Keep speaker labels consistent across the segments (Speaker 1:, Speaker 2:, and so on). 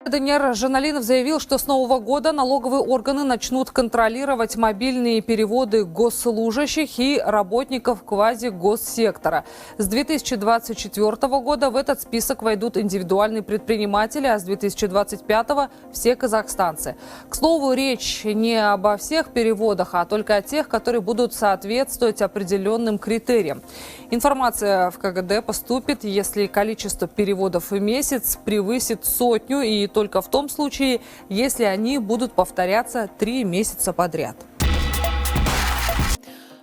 Speaker 1: Даниэль Жаналинов заявил, что с нового года налоговые органы начнут контролировать мобильные переводы госслужащих и работников квазигоссектора. С 2024 года в этот список войдут индивидуальные предприниматели, а с 2025 – все казахстанцы. К слову, речь не обо всех переводах, а только о тех, которые будут соответствовать определенным критериям. Информация в КГД поступит, если количество переводов в месяц превысит 100, и только в том случае, если они будут повторяться 3 месяца подряд.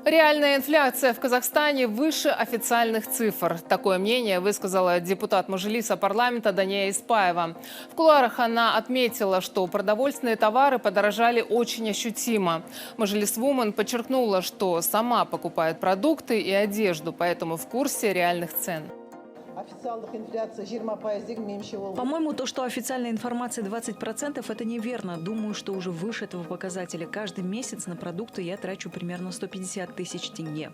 Speaker 2: Реальная инфляция в Казахстане выше официальных цифр. Такое мнение высказала депутат Мажилиса парламента Дания Испаева. В кулуарах она отметила, что продовольственные товары подорожали очень ощутимо. Мажилисвумен подчеркнула, что сама покупает продукты и одежду, поэтому в курсе реальных цен.
Speaker 3: По-моему, то, что официальная информация 20%, это неверно. Думаю, что уже выше этого показателя. Каждый месяц на продукты я трачу примерно 150 тысяч тенге.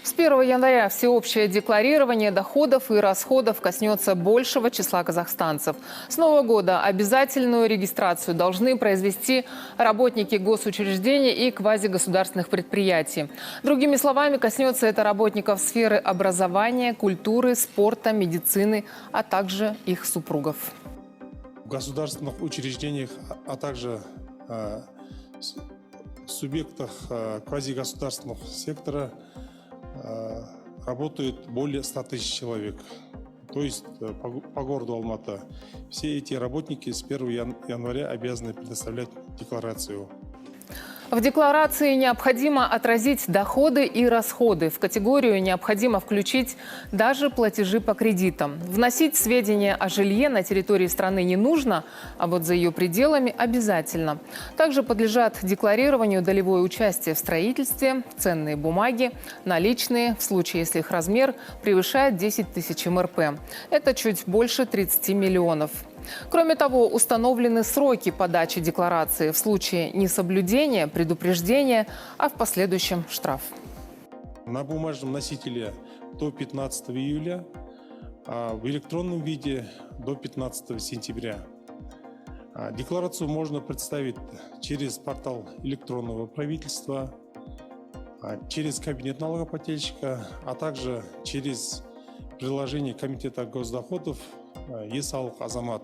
Speaker 2: С 1 января всеобщее декларирование доходов и расходов коснется большего числа казахстанцев. С нового года обязательную регистрацию должны произвести работники госучреждений и квазигосударственных предприятий. Другими словами, коснется это работников сферы образования, культуры, спорта, медицины, а также их супругов.
Speaker 4: В государственных учреждениях, а также субъектах квазигосударственного сектора работают более 100 тысяч человек. То есть по городу Алматы все эти работники с 1 января обязаны предоставлять декларацию.
Speaker 2: В декларации необходимо отразить доходы и расходы. В категорию необходимо включить даже платежи по кредитам. Вносить сведения о жилье на территории страны не нужно, а вот за ее пределами обязательно. Также подлежат декларированию долевое участие в строительстве, ценные бумаги, наличные, в случае, если их размер превышает 10 тысяч МРП. Это чуть больше 30 миллионов. Кроме того, установлены сроки подачи декларации в случае несоблюдения, предупреждения, а в последующем штраф.
Speaker 4: На бумажном носителе до 15 июля, а в электронном виде до 15 сентября. Декларацию можно представить через портал электронного правительства, через кабинет налогоплательщика, а также через приложение Комитета госдоходов «Е-салық Азамат».